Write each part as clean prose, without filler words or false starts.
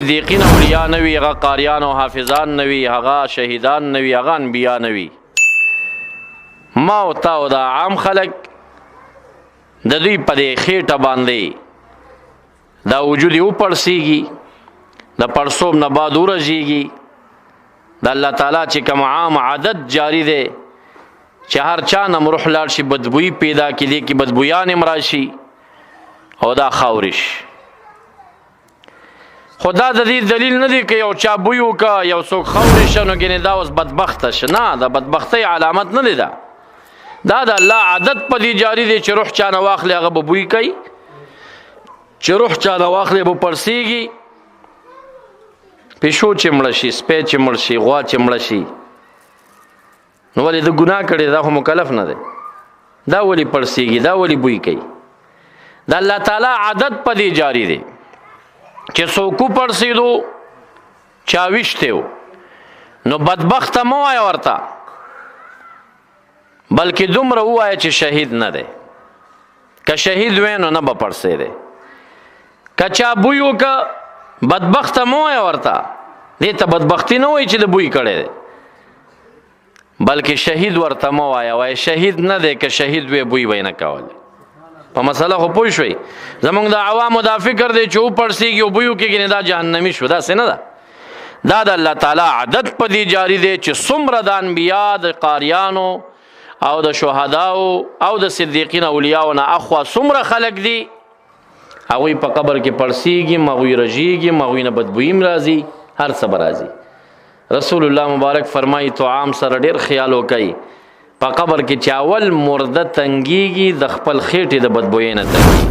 صدیقین اولیاء نوی، هغه قاریان او حافظان نوی، هغه شهیدان نوی، هغه انبیاء نوی. ما او تا او دا عام خلق د دوی په دې خېټه باندې دا وجود یې وپړسېږي، د پړسوب نه بعد ورژېږي. د الله تعالی چې کوم عام عادت جاری دی چې هر چا نه روح لاړ شي، بدبویي پیدا کړي، کې بدبویان هم راشي او دا خاورش. خدا د دې دلیل نه دی که یو چا بوی وکړه، یو څوک خاورې شه، نو ګنې دا اوس بدبخته شه. نه، د بدبختۍ علامت نه دی دا د الله عادت په دې جاری دی چې روح چا نه واخلي هغه به بوی کوي، چې روح چا نه واخلي به پړسېږي. پیشو چې مړه شي، سپی چې مړ شي، غوا چې مړه شي، نو ولې د ګناه کړی دا خو مکلف نه دی، دا ولې پړسېږي، دا ولې بوی کوي؟ د الله تعالی عادت په دې جاری دی چې څوک وپړسېدو، چا ویشتی و، نو بدبخته مه وایه ورته، بلکې دومره ووایه چې شهید نه دی. که شهید وی نو نه به پړسېدی. که چا بوی وکړه، بدبخته مه وایه ورته، دې ته بدبختي نه وایي چې د بوی کړی دی، بلکې شهید ورته مه وایه، وایه شهید نه دی. که شهید وی بوی به یې نه کولی. په مسله خو پوه شوئ؟ زمونږ د عوامو دا فکر دی چې وپړسېږي او بوی وکړي ګنې دا جهنمي شو. داسې نه ده. دا د الله تعالی عادت په دې جاری دی چې څومره د انبیا، د قاریانو او د شهداو او د صدیقین اولیاو نه اخوا څومره خلق دي، هغوی په قبر کې پړسېږي، هغوی رژېږي، هغوی نه بدبویي هم راځي، هر څه به راځي. رسول الله مبارک فرمایي طعام سره ډېر خیال وکئ. په قبر کې چې اول مرده تنګېږي، د خپل خېټې د بدبویۍ نه تنګېږي.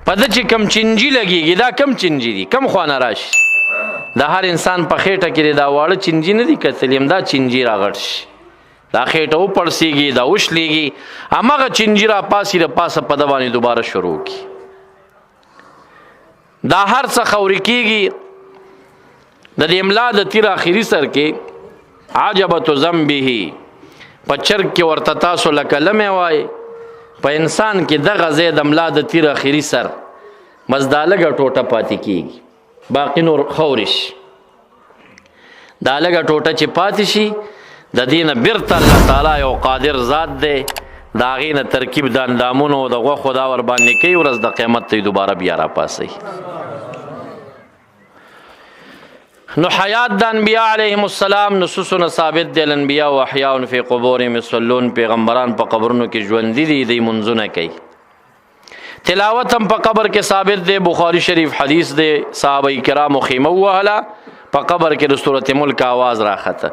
په ده چې کم چینجي لګېږي، دا کم چینجي دي، کم خوا نه راشي. د هر انسان په خېټه کې دا واړه چینجي نه دي کتلي، همدا چینجي راغټ شي، دا خېټه وپړسېږي، دا وشلېږي، هماغه چینجي راپاسي، د پاسه په ده باندې دوباره شروع کړي. دا هر څه خوري کېږي. د دې املا د تیر آخري سر کې عجبت ذنبه، په چرګ کې ورته تاسو لکه لمې وای، په انسان کې دغه ځای د املا د تیر آخري سر بس دا لږه ټوټه پاتې کېږي، باقي نور خوري شي. دا لږه ټوټه چې پاتې شي، د دې نه بیرته الله تعالی یو قادر ذات دی، د هغې نه ترکیب د اندامونو د غوښو دا ورباندې کوي، ورځ د قیامت ته یې دوباره بیا راپاسوي. نو حیات د انبیاء علیهم السلام نصوصونه ثابت دی. الانبیاء و احیاء فی قبورهم یصلون، پیغمبران په قبرونو کې ژوندي دي، دوی منځونه کوي. تلاوت هم په قبر کې ثابت دی. بخاری شریف حدیث دی، صحابه کرامو خیمه ووهله، په قبر کې د سورت ملک آواز راخته.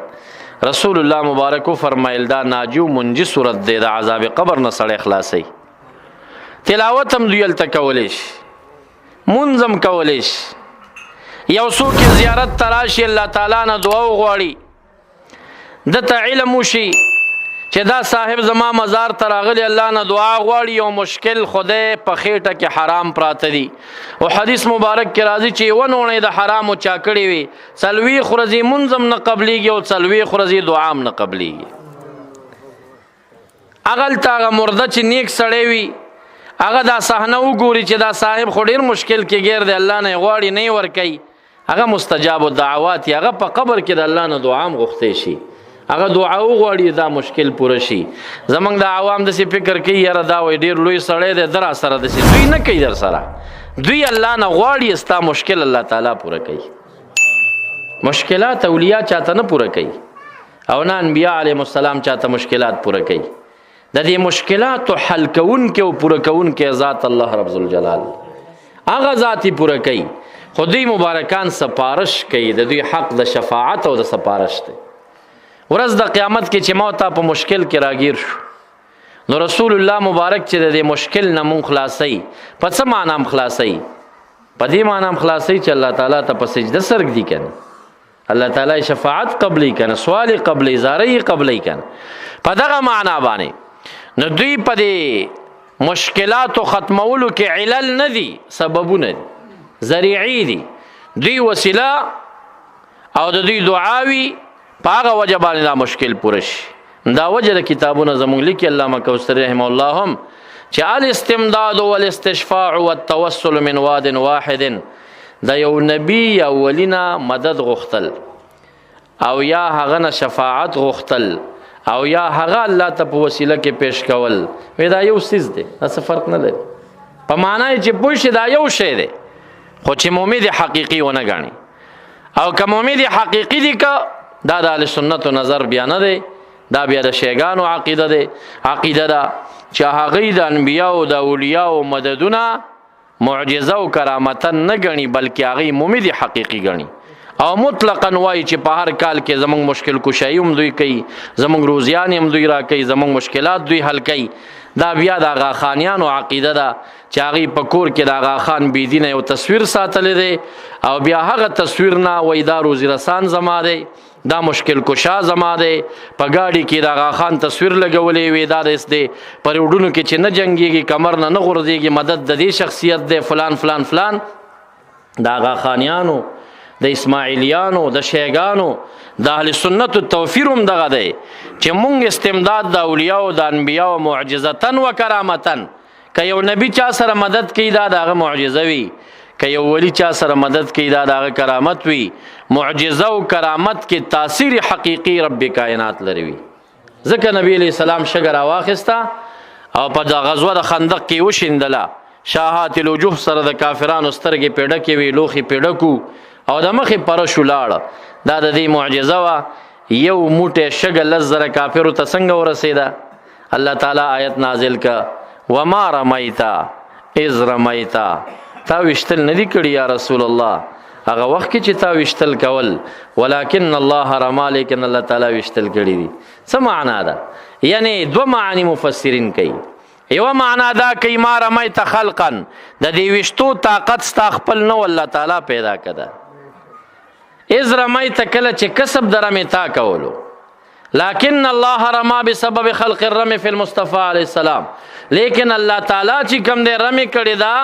رسول الله مبارک فرمایل دا ناجی و منجی صورت دی، د عذاب قبر نه سړی خلاصوي. تلاوت هم دوی هلته کولی شي، منځ هم کولی شي. یو څوک زیارت ته راشي، الله تعالی نه دعا وغواړي، دته علم وشي چې دا صاحب زما مزار ته راغلی، الله نه دعا غواړي، یو مشکل خدای په خېټه کې حرام پراته دي. او حدیث مبارک کې راځي چې یوه نوڼۍ د حرامو چا کړې وي، څلوېښت ورځې مونځ هم نه قبلېږي او څلوېښت ورځې دعا هم نه قبلېږي. هغلته هغه مرده چې نیک سړی وي، هغه دا صحنه وګوري چې دا صاحب خو ډېر مشکل کې ګیر دی، الله نه یې غواړي، نه یې ورکوي، هغه مستجاب الدعوات، هغه په قبر کې د الله نه دعا هم غوښتی شي، هغه دعا وغواړي دا مشکل پوره شي. زمونږ د عوام داسې فکر کوي یاره دا وایي ډېر لوی سړی دی، ده را سره داسې، دوی نه کوي در سره، دوی الله نه غواړي ستا مشکل الله تعالی پوره کوي. مشکلات اولیاء چاته نه پوره کوي، او نه انبیاء علیهم السلام چاته مشکلات پوره کوي. د دې مشکلاتو حل کوونکی او پوره کوونکی ذات الله رب ذوالجلال، هغه ذات یې پوره کوي. خو دوی مبارکان سپارش کوي، د دوی حق د شفاعت او د سپارش دی. ورځ د قیامت کې چې ما ته په مشکل کې راګیر شو، نو رسول الله مبارک چې د دې مشکل نه مونږ خلاصوي، په څه معنا هم خلاصوي؟ په دې معنا هم خلاصوي چې الله تعالی ته په سجده سرږدي که نه، الله تعالی شفاعت قبلی که نه، سوال قبلی، زاری قبلی که نه، په دغه معنا باندې. نو دوی په دې مشکلاتو ختمولو کې علل نه دي، سببونه دي، ذریعی دي. دوی وسیله او د دوی دعاوي په هغه وجه باندې دا مشکل پوره شي. دا وجه د کتابونه زموږ لیکي علامه کوثري رحمه الله هم چې الاستمداد والاستشفاع والتوسل من واد واحد د یو نبی یا ولینا مدد غوښتل او یا هغه نه شفاعت غوښتل او یا هغه الله ته په وسیله کې پیش کول وې دا یو څیز دی، دا څه فرق نه لري په معنا چې پوه شي دا یو شی دی، خو چې مؤمن حقیقي ونه ګڼي او که مؤمن حقیقي دی که دا د اهل سنت نظر بیا نه دی، دا بیا د شیګانو عقیده دی. عقیده ده چې هغوی د انبیاو د اولیاو مددونه معجزه او کرامتا نه ګڼي بلکې هغوی مؤمن حقیقي ګڼي او مطلقا وایي چې په هر کال کې زمونږ مشکل کشایي هم دوی کوي، زمونږ روزیانې هم دوی را کوي، زمونږ مشکلات دوی حل کوي. دا بیا د آغا خانیانو عقیده ده چې هغوی په کور کې د آغا خان بېدینه یو تصویر ساتلی دی او بیا هغه تصویر نه وایي دا روزي رسان زما دی، دا مشکل کشا زما دی، په گاډي کې د آغا خان تصویر لګولې وي، دا داس دی په روډونو کې چې نه جنګېږي، کمر نه نه غورځېږي، مدد د دې شخصیت دی فلان فلان فلان. د آغا خانیانو د اسماعیلیانو د شیګانو د اهل سنت توفیر هم دغه دی چې مونږ استمداد د اولیاء د انبیاء معجزتن و کرامتن، که یو نبی چا سره مدد کوي دا دغه معجزه وي، که یو ولی چا سره مدد کوي دا دغه کرامت وي. معجزه او کرامت کې تاثیر حقیقي رب کائنات لري وي. ځکه نبی علیہ السلام شګه راواخیسته او په د غزوه د خندق کې وشیندله، شاهات الوجوه سره د کافرانو سترګې پیډه کې وي، لوښي پیډه کو او د مخې پرشو لاړه. دا د دې معجزه وه. یو موټی شګه 10,000 کافرو ته څنګه ورسېده؟ الله تعالی آیت نازل که وما رمیتا اذ رمیتا، تا وشتل نه دي کړي یا رسول الله هغه وخت کې چې تا وشتل کول، ولکن الله رما، لیکن الله تعالی وشتل کړي دي. څه معنا ده؟ یعنی دو معنی مفسرین کوي. یو معنا دا کوي ما رمیت خلقا، د دې وشتو طاقت ستا خپل نه الله تعالی پیدا کړه. اذ رمیت کله چې کسب د رمی تا کولو، لیکن الله رما بسبب خلق الرمی فی المصطفى علیه السلام، لیکن الله تعالی چې کوم دی رمی کړي دا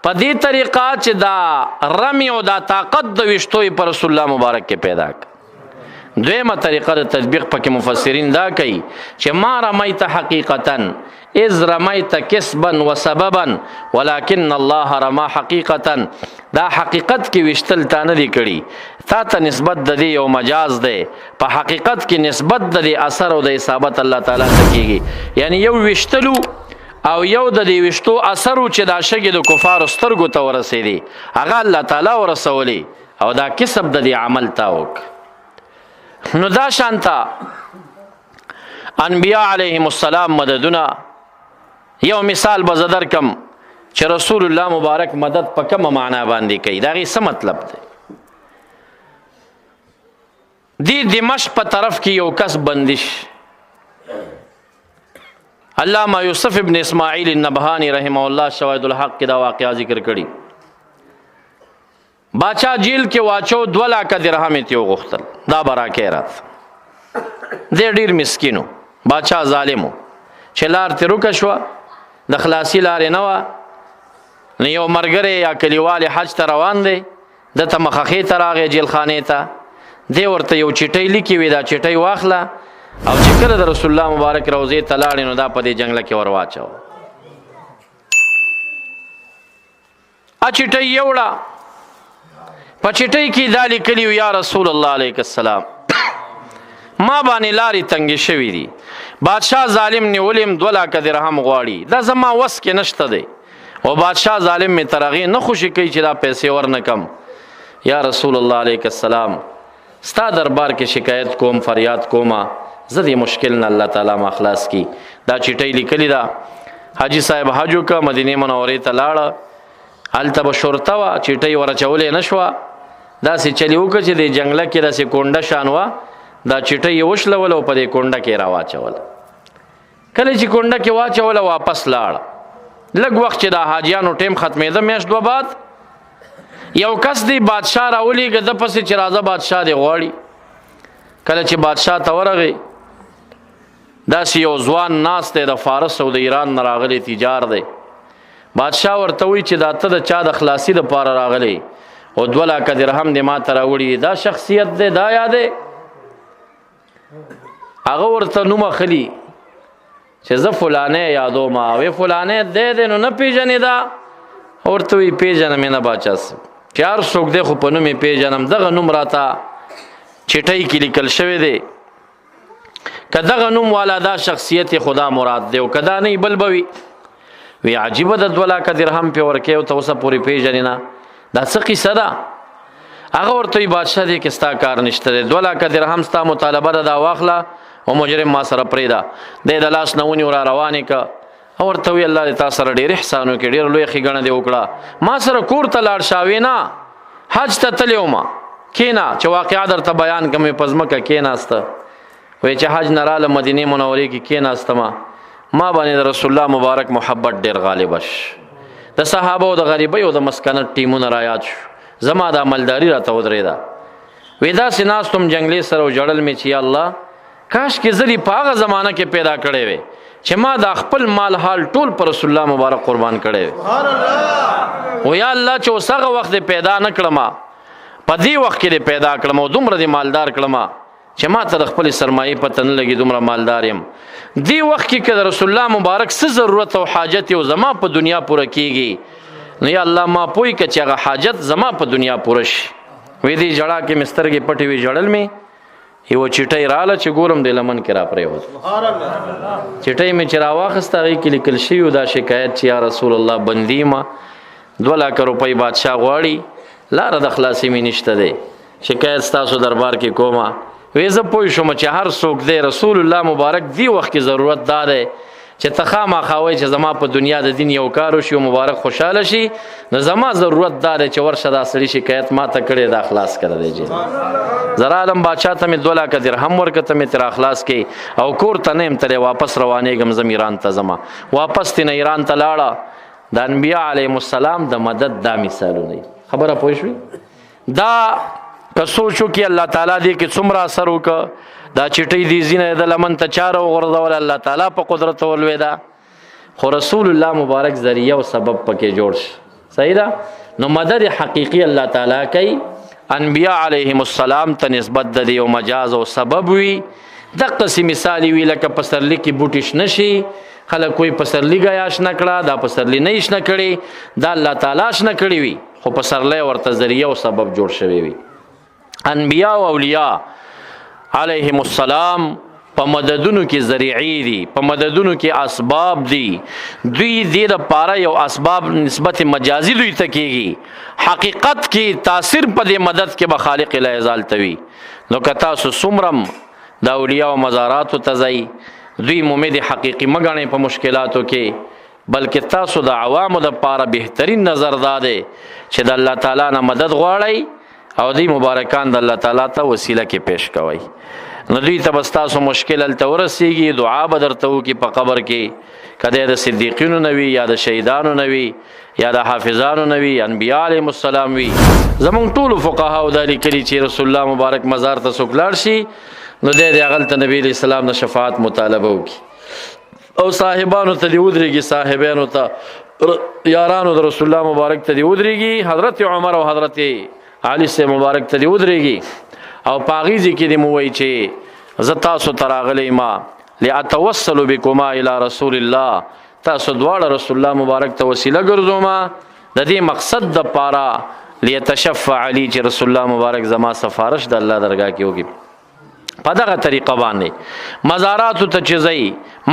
په دې طریقه چې دا رمی او دا طاقت د وشتوی پر رسول الله مبارک کې پیدا کړ. دویمه طریقه د تطبیق پکې مفسرین دا کوي چې ما رمیت حقیقتا اذ رمیت کسبا و سببا ولکن الله رما حقیقتا، دا حقیقت کې وشتل تا نه دی کړي، تا ته نسبت د دې یو مجاز دی، په حقیقت کې نسبت د دې اثر او د اصابت الله تعالی ته کېږي. یعنی یو وشتلو او یو د دې وشتو اثر چې دا شګې د کفارو سترګو ته ورسېدي هغه الله تعالی ورسولی او دا کسب د دې عمل تا وک. نو دا شانتا انبیاء علیهم السلام مددونه، یو مثال به زه درکم چې رسول الله مبارک مدد په کومه معنا باندې کوي، د هغې څه مطلب دی؟ دی دمشق په طرف کې یو کس بندش، علامه یوسف ابن اسماعیل النبهانی رحمه الله شواهد الحق کې دا واقعه ذکر کړي. باچا جیل کې واچو 2 لک درهم یې وغوښتل، دا براکې رات دی ډیر مسکینو، باچا ظالمو چې لار ترې روکه شوه د خلاصي لارې نه وه، نو یو ملګری یا کلیوال حج ته روان دی، دته مخخې ته راغی جیل خانې ته، دی ورته یو چټۍ لیکي وي، دا چټۍ واخله او چې کله د رسول الله مبارک روضې ته لاړې نو دا په دې جنګله کې ور واچوه. چټۍ یوړه، په چټۍ کې دا لیکلي یا رسول الله علیه السلام ما باندې لارې تنګې شوي دي، بادشاه ظالم نیولیم 2 لک درهم غواړي، دا زما وس کې نشته دی او بادشاه ظالم مې تر هغې نه خوشي کوي چې دا پیسې ورنکم. یا رسول الله علیه السلام ستا دربار کې شکایت کوم، فریاد کومه، زه دې مشکل نه الله تعالی ما خلاص کی. دا چټۍ لیکلې ده، حاجي صاحب حج وکړه، مدینې منورې ته لاړه، هلته به شرطه وه، چټۍ ورچولې نه شوه، داسې چلي وکړه چې د جنګله کې داسې کونډه شان وه، دا چټۍ یې وشلوله او په دې کونډه کې را واچوله. کله چې کونډه کې واچوله واپس لاړه، لږ وخت چې دا حاجیانو ټیم ختمېده، میاشت 2 بعد یو کس دی بادشاه راولېږه ده پسې چې راځه بادشاه دې غواړي. کله چې بادشاه ته ورغی، داسې یو ځوان ناست دی د فارس او د ایران نه راغلی تجار دی. بادشاه ورته وایي چې دا ته د چا د خلاصي دپاره راغلی او 2 لک درهم دې ما ته راوړي، دا شخصیت دی دا یا دی؟ هغه ورته نوم اخلي چې زه فلانې یادوم، وی فلانې دی نو نه پیژنې؟ دا ورته وایي پیژنم یې نه باچا صاحب، چې هر څوک دی خو په نوم یې پیژنم دغه نوم راته چټۍ کې لیکل شوی دی که دغه نوم والا دا شخصیت خدا مراد دی او که دا نه بل به وي وی عجیبه د 2 لکه درهم پې ورکوي او ته اوسه پورې پیژنې نه دا څه قصه ده هغه ورته وي بادشاه دی کې ستا کار نشته دی 2 لکه درهم ستا مطالبه ده دا واخله او مجرم ما سره پرېږده دی د لاس نه ونیو را روانې که او ورته وي الله دې تا سره ډېر احسان وکړي ډېر لوی ښېګڼه دې وکړه ما سره کور ته لاړ شاوې نه حج ته تللی ومه کېنه چې واقعه درته بیان کړم په ځمکه کېناسته وایي چې حج نه راله مدینې منورې کې کېناستمه ما باندې د رسول الله مبارک محبت ډېر غالبه شو د صحابه او د غریبۍ او د مسکنت ټیمونه رایاد شو زما د عملداري راته ودرېده وی داسې ناستم جنګلې سره او ژړل مې چې یا الله کاش کې زه دې په هغه زمانه کې پیدا کړی وی چې ما دا خپل مال حال ټول پر رسول الله مبارک قربان کړی وی و یا الله چې اوس هغه وخت دې پیدا نه کړم په دې وخت کې دې پیدا کړم او دومره دې مالدار کړم چې ما ته د خپل سرمایې پته نه لګي دومره مالدار یم دې وخت کې که د رسول الله مبارک څه ضرورت او حاجت یو زما په دنیا پوره کېږي نو یا الله ما پوی که چې هغه حاجت زما په دنیا پوره شي وی دې ژړا کې مې سترګې پټې وي ژړل مې یوه چټۍ راله چې ګورم د لمن کې را پرېوت چټۍ مې چې راواخېسته هغې کې لیکل شوي دا شکایت چې یا رسول الله بندي ما 2 لکه روپۍ بادشاه غواړي لاره د خلاصې مې نشته دی شکایت ستاسو دربار کې کومه وی زه پوه شوم چې هر څوک دی رسول الله مبارک دی وخت کې ضرورت دا دی چې ته خامخا وایې چې زما په دنیا د دین یو کار وشي او مبارک خوشحاله شي نو زما ضرورت دا دی چې ورشه دا سړي شکایت ما ته کړی دا خلاص کړی دی جیل زر عالم بادشاه ته مې 2 لکه درهم ورکړه ته مې ترې خلاص کړي او کور ته نه یم تللی واپس روانېږم زم ایران ته ځمه واپس تېنه ایران ته لاړه د انبیا علیهم السلام د مدد دا مثالونه دي خبره پوه شوې دا که سوچو کې الله تعالی دې کې څومره اثر وکړه دا چټۍ دې ځینه د لمن ته چاره وغورځول الله تعالی په قدرت ولوېده خو رسول الله مبارک ذریعه او سبب پکې جوړ شي صحیح ده نو مدد حقیقي الله تعالی کوي انبیاء علیهم السلام ته نسبت د دې او مجاز او سبب وي دقسې مثال وي لکه پسرلی کې بوټي شنه شي خلک کوئی پسرلی گیا شنه کړه دا پسرلی نه شنه کړي دا الله تعالی شنه کړي وي خو پسرلی ورته ذریعه او سبب جوړ شوی وي انبیاء او اولیاء علیهم السلام په مددونو کې ذریعی دي په مددونو کې اسباب دي دوی دې د پاره یو اسباب نسبت مجازي دوی ته کېږي حقیقت کې تاثیر په دې مدد کې به خالق لا یزال توي نو که تاسو څومره د اولیاء او مزاراتو ته ځئ دوی ممد حقیقي مګنئ په مشکلاتو کې بلکې تاسو د عوامو د پاره بهترین نظر دا دی چې د الله تعالی نه مدد غواړئ او دی مبارکان د الله تعالی ته وسیله کې پیش کوي نو دوی ته بس تاسو مشکل هلته ورسیږي دعا به درته وکړي په قبر کې که د صدیقینو نه وي یا د شهیدانو نه وي یا د حافظانو نه وي انبیا علیهم السلام وي زمونږ ټولو فقهاو دا لیکلي چې رسول الله مبارک مزار ته څوک لاړ شي نو دی هغلته نبي علیه السلام د شفاعت مطالبه وکړي او صاحبانو ته دې ودرېږي صاحبانو ته یارانو د رسول الله مبارک ته دې ودرېږي حضرت عمر او حضرت علي سے مبارک ته دې ودرېږي او پاغیزي کې دې مو وایي چې زه تاسو ته راغلی ما لاتوسل بکما الی رسول الله تاسو دواړه رسول الله مبارک ته وسیله ګرځوما د دې مقصد د پاره لیتشفع علی چې رسول الله مبارک زما سفارش د الله درگاه کې وکړي په دغه طریقه باندې مزاراتو ته چې ځئ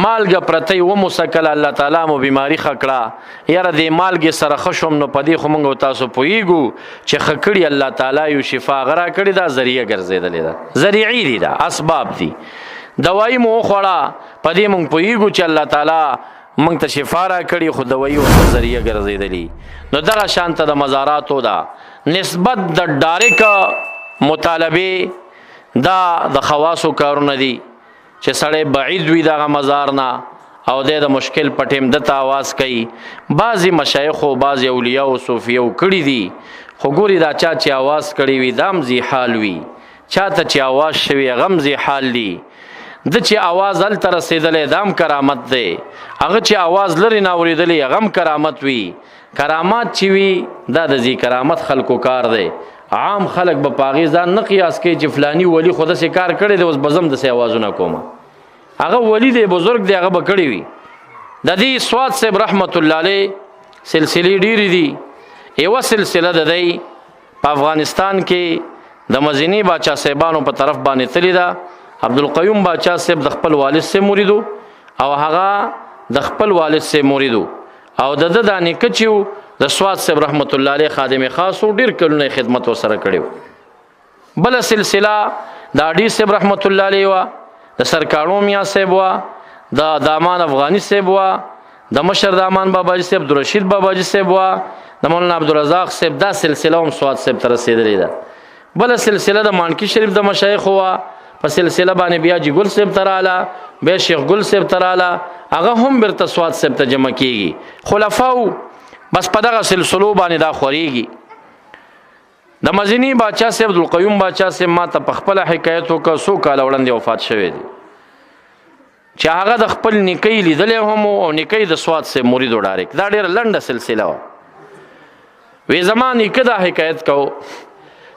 مالګه پرتی و مسکل الله تعالی مو بیماری ښه کړه یاره دې مالګې سره ښه شوم نو په دې خو موږ تاسو پوهیږو چې ښه کړي الله تعالی یو شفا هغه راکړې دا ذریعه ګرځېدلې ده ذریعي دي دا اسباب دي دوایي مو وخوړه په دې موږ پوهیږو چې الله تعالی موږ ته شفا راکړي خو دوایي ورته ذریعه ګرځېدلي نو دغه شانته د مزاراتو ده نسبت د ډایرک مطالبې دا د خواصو کارونه دي چې سړی بعید وي دغه مزار نه او د مشکل پټیم دته आवाज کوي بعضی مشایخ او بعضی اولیاء او صوفیو کړي دي خو ګوري دا چا چې आवाज کړي وي دام زی حال وي چاته چې आवाज شوی غم زی حال دی د چې आवाज ال تر رسیدلې دام کرامت دی هغه چې आवाज لري نه اوریدلې غم کرامت وي کرامات چې وي دا د زی کرامت خلکو کار دی عام خلق به پاغي ځان نه قیاس کوي چې فلانی ولی خود سه کار کړي دی اوس بزم د سه आवाजونه کومه هغه ولی دی بزرگ دی هغه به کړي وي د دې سواد صاحب رحمت الله علیه سلسله ډیری دي یو سلسله د دی په افغانستان کې د مزینی باچا صاحبانو په طرف باندې تللی ده. عبدالقیوم باچا صاحب د خپل والد سے مریدو او هغه د خپل والد سے مریدو او د د نیکه چې د سواد صاحب رحمت الله علیه خادم خاص او ډیر کلونه خدمت وسره کړو. بل سلسله د اډی صاحب رحمت الله علیه وا د سرکاړو میا صاحب وا د دامان افغانی صاحب وا د مشر دامان باباجي صاحب عبدالرشید باباجي صاحب وا د مولانا عبدالرزاق صاحب. دا سلسله هم سواد صاحب ته رسیدلې ده. بل سلسله د مانکی شریف د مشایخ وا په سلسله باندې بیا جی ګل صاحب تراله بیا شیخ ګل صاحب تراله هغه هم برته سواد صاحب ته جمع کیږي. خلفاو بس په دغه سلسلو باندې دا خوريږي. د مزینی باچا صاحب عبدالقیوم باچا صاحب ما ته په خپل حکایت وکړ سو کال وړاندې وفات شوی دی چې هغه د خپل نیکي لیدلې هم او نیکي د سواد صاحب مرید ډایرک. دا ډیره لنډه سلسله و. وی زمان نیکه دا حکایت کو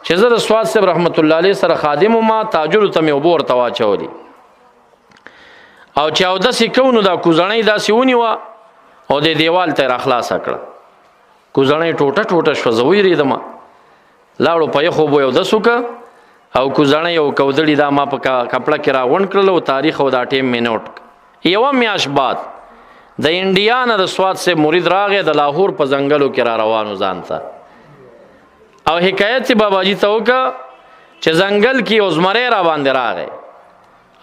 چې زه د سواد صاحب رحمت الله علیه سره خادم ما تاجر ته مې وبور تواچولي او چې او داسې کوو دا کوزړۍ داسې ونیوه او د دیوال ته راخلاصه کړه. کوزړۍ ټوټه ټوټه شوه. زه ویرېدم لاړو په یخو بو یو دس وکړه او کوزړۍ او کودړي دا ما په کپړه کې راغونډ کړل او تاریخ او دا ټیم مې نوټ. یوه میاشت بعد د انډیا نه د سواد صاحب مرید راغی د لاهور په ځنګلو کې را روانو ځان ته او حکایت باباجي ته وکړه چې ځنګل کې یو زمری را باندې راغی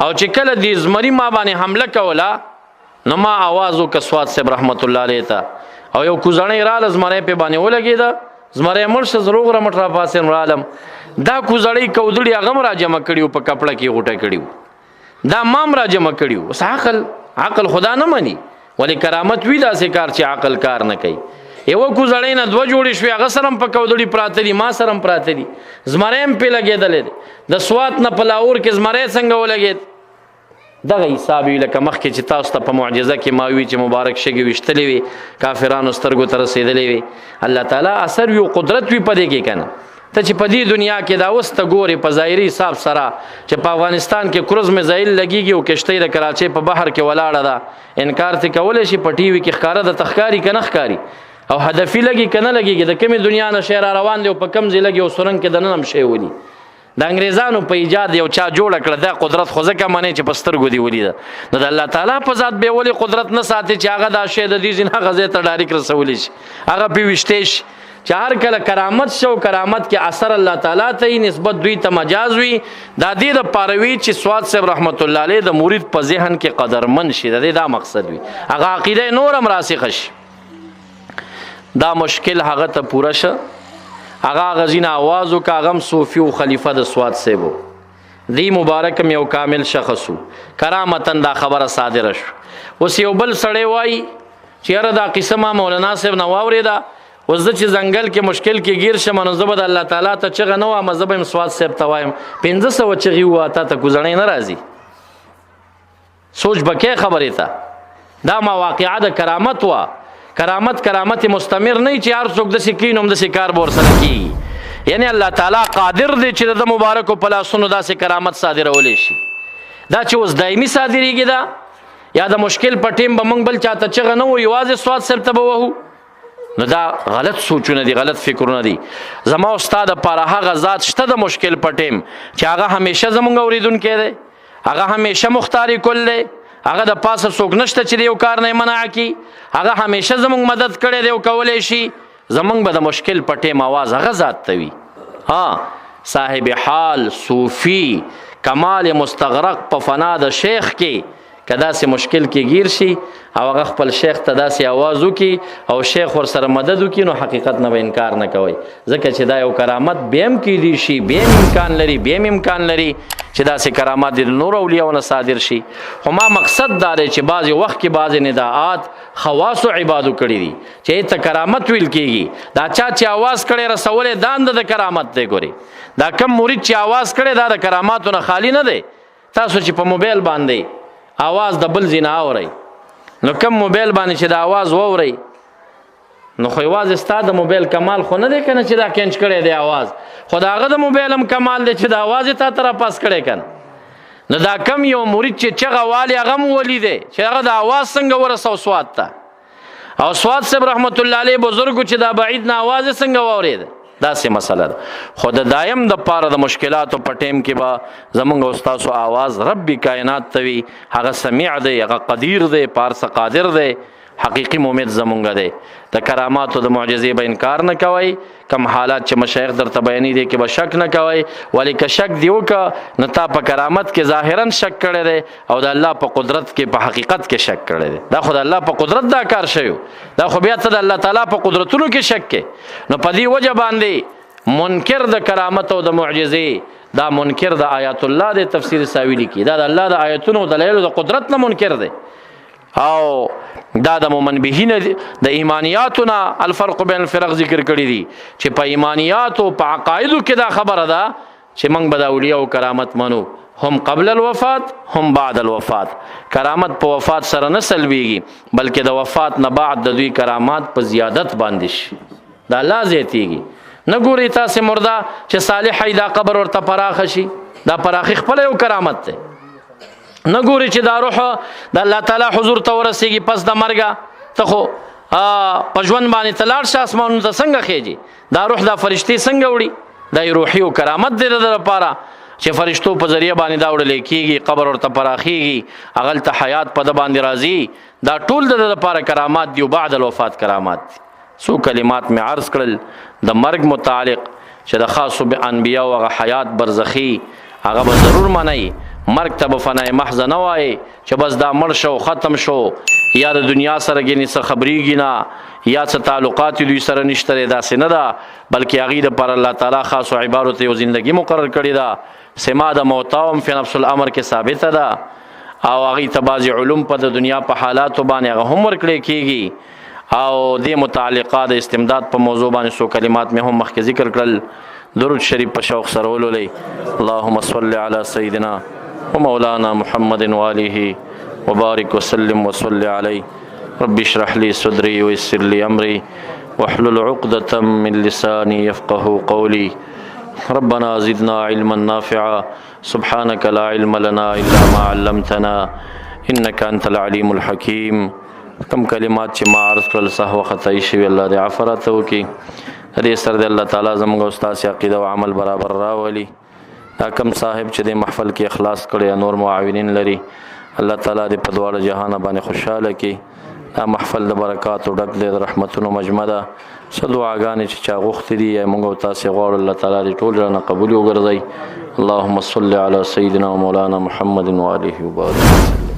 او چې کله دې زمري ما باندې حمله کوله نو ما آواز وکړه سواد صاحب رحمت الله علیه ته او یو کوزړۍ راله زمری په باندې ولګېده. زمری مړ شه زه روغ رمټ را پاسې رالم. دا کوزړۍ کودړي هغه هم را جمع کړي په کپړه کې غوټه کړي دا مام را جمع کړي. اوس عقل خدا نه مني ولې کرامت وي داسې کار چې عقل کار نه کوي. یو کوزړۍ نه دوه جوړې شوې هغه سره هم په کودړي پراته دي ما سره هم پراته دي. زمری هم پې لګېدلی دی. د سوات نه په لاهور کې زمری څنګه ولګېد دغه حساب وي لکه مخکې چې تاسو ته په معجزه کې ما وي چې مبارک شګې ویشتلې وي کافرانو سترګو ته رسېدلې وي. الله تعالی اثر وي او قدرت وي په دې کې که نه. ته چې په دې دنیا کې دا اوس ته ګورې په ظاهري حساب سره چې په افغانستان کې کروز میزایل لګېږي او کشتۍ د کراچۍ په بحر کې ولاړه ده انکار ته کولی شي په ټي وي کې ښکاره ده ته ښکاري که نه ښکاري او هدفي لګي که نه لګېږي د کومې دنیا نه شی را روان دی او په کوم ځای لګي او سرنګ کې دننه هم شی ولي. د انګریزانو په ایجاد یو چا جوړه کړه دا قدرت خو ځکه منې چې په سترګو دي ولیده. نو د الله تعالی په ذات بیا ولې قدرت نه ساتي چې هغه دا شی د دې ځین هغه ځای ته ډایرک رسولی شي هغه پې ویشتی شي چې هر کله کرامت شو کرامت کې اثر الله تعالی ته نسبت دوی ته مجاز وي. دا دې دپاره وي چې سواد صاحب رحمت الله علیه د مرید په ذهن کې قدرمن شي. د دې دا مقصد وي هغه عقیده نور هم راسخه شي. دا مشکل هغه ته پوره شه هغه غزین आवाज او کاغم صوفي او خلیفہ د سواد صاحب دی مبارک یو کامل شخصو کرامتن دا خبره صادره شو. اوس یو بل سړی وای چې یاره دا قصه ما مولانا صاحب نه واورېده اوس زه چې ځنګل کې مشکل کې گیر شم نو زه به د الله تعالی ته چغه نه وایم زه به یم سواد صاحب ته وایم 500 چغې ووایه تا ته کوزړۍ نه راځي. سوچ بکې خبرې ته دا ما واقعه د کرامت وه. کرامت مستمر نه چې هر څوک داسې کوي نو همداسې کار به ورسره کېږي. یعنی الله تعالی قادر دی چې د مبارکو په لاسونو داسې کرامت صادرولی شي. دا چې اوس دایمي صادرېږي دا یا د مشکل په ټیم به موږ بل چاته چغه نه وو یوازې سواد صاحب ته به وهو نو دا غلط سوچونه دي غلط فکرونه دي. زما استاد دپاره هغه ذات شته د مشکل په ټیم چې هغه همیشه زموږ اورېدونکی دی هغه همیشه مختار کل دی هغه د پاسه څوک نشته چې د یو کار نه منع کړي هغه همیشه زموږ مدد کړی دی او کولی شي زموږ به د مشکل په ټیم آواز هغه ذات ته وي. صاحب حال صوفي کمال مستغرق په فنا د شیخ کې که داسې مشکل کې گیر شي او هغه خپل شیخ ته داسې آواز وکړي او شیخ ورسره مدد وکړي نو حقیقت نه به انکار نه کوئ ځکه چې دا یو کرامت بیا هم کیدی شي بیا هم امکان لري چې داسې کرامات د نور اولیاو نه صادر شي. خو ما مقصد دا دی چې بعضې وخت کې بعضې نداعات خواصو عبادو کړي دي چې ته کرامت ویل کېږي دا چا چې آواز کړی رسولی دا د کرامت دی. ګوري دا کم مرید چې آواز کړی دا د کراماتو نه خالی نه دی. تاسو چې په موبایل باندې آواز د بل ځای نه اورئ نو کم موبایل باندې چې د آواز واورئ نو خو یوازې ستا د موبایل کمال خو نه دی که نه چې دا کینچ کړی دی آواز خو د هغه د موبایل هم کمال دی چې د آواز یې تا ته راپاس کړی که نه. نو دا کم یو مرید چې چغه والي هغه هم ولی دی چې هغه د آواز څنګه ورسو سواد ته او سواد صاحب رحمت الله علیه بزرګو چې دا بعید نه آواز یې څنګه واورېد داسې مسله ده خو د دایم د پاره د مشکلاتو په ټیم کې به زمونږ استاسو آواز رب کائنات ته وي هغه سمیع دی هغه قدیر دی پارس قادر دی حقیقی مومد زمونږ دی د کراماتو د معجزې به انکار نه کوئ کم حالات چې مشایخ درته بیانې دي کې به شک نه کوئ ولې که شک دی وکړه نه تا په کرامت کې ظاهرا شک کړی دی او د الله په قدرت کې په حقیقت کې شک کړی دی دا خو د الله په قدرت دا کار شوی دا خو بیا ته د الله تعالی په قدرتونو کې شک کې نو په دې وجه باندې منکر د کرامت او د معجزې دا منکر د آیات الله د تفسیر ساوی لیکي دا د الله د آیاتونو د دلایل د قدرت نه منکر دی او دا د مومن بهینه د ایمانیاتونه الفرق بین الفرق ذکر کړی دي چې په ایمانیات او په عقایدو کې دا خبره ده چې موږ به د اولیاء او کرامت منو هم قبل الوفات هم بعد الوفات کرامت په وفات سره نه سلبیږي بلکې د وفات نه بعد د دوی کرامات په زیادت باندې شي دا الله زیاتیږي نه ګوري تاسو مردا چې صالح دا قبر ورته پراخ شي دا پراخي خپل یو کرامت ده نه ګوري چې دا روح د الله تعالی حضور ته ورسیږي پس د مرګه ته خو په ژوند باندې تلاړ شه اسمانونو ته څنګه خېږي دا روح دا فرشتي څنګه وړي دا روحي او کرامت دی د لپاره چې فرشتو په ذریعہ باندې دا وړل کېږي قبر ورته پراخیږي اغل ته حیات په د باندې راځي دا ټول د لپاره کرامات دی او بعد الوفات کرامات دي سو کلمات می عرض کړل د مرګ متعلق چې د خاص انبیاء او حیات برزخی هغه به ضرور منئ مرګ ته به فنای محض نه وایي چې بس دا مړ شو ختم شو یا د دنیا سره ګینې څه خبرېږي نه یا څه تعلقات دوی سره نشته دی داسې نه ده بلکې هغې دپاره الله تعالی خاصو عبارو ته یو زندګي مقرر کړې ده سما د موتا هم فی نفس الامر کې ثابته ده او هغې ته بعضې علوم په د دنیا په حالاتو باندې هغه هم ورکړی کېږي او دې متعلقه د استمداد په موضوع باندې څو کلمات مې هم مخکې ذکر کړل درود شریف په شوق سره ولولئ اللهم صل علی سیدنا ومولانا محمد وآله وبارك وسلم وصل عليه رب اشرح لي صدري ويسر لي أمري واحلل عقدة من لساني يفقه قولي ربنا زدنا علما نافعا سبحانك لا علم لنا إلا ما علمتنا إنك أنت العليم الحكيم کم کلمات چې ما عرض کړل سهو خطای شوي الله دې عفو راته وکړي دې سره دې الله تعالی زموږ استاد عقیده او عمل برابر راولي دا کم صاحب چې د محفل کې اخلاص کړي نور معاونین لري الله تعالی دې په دواړه جهان باندې خوشاله کړي دا محفل د برکات او ډک دی د رحمتونو مجمع ده څه دعاګانې چې چا غوښتې دي موږ او تاسې غواړو الله تعالی دې ټول رانه قبول وګرځوي اللهم صل علی سیدنا و مولانا محمد و آله وبارک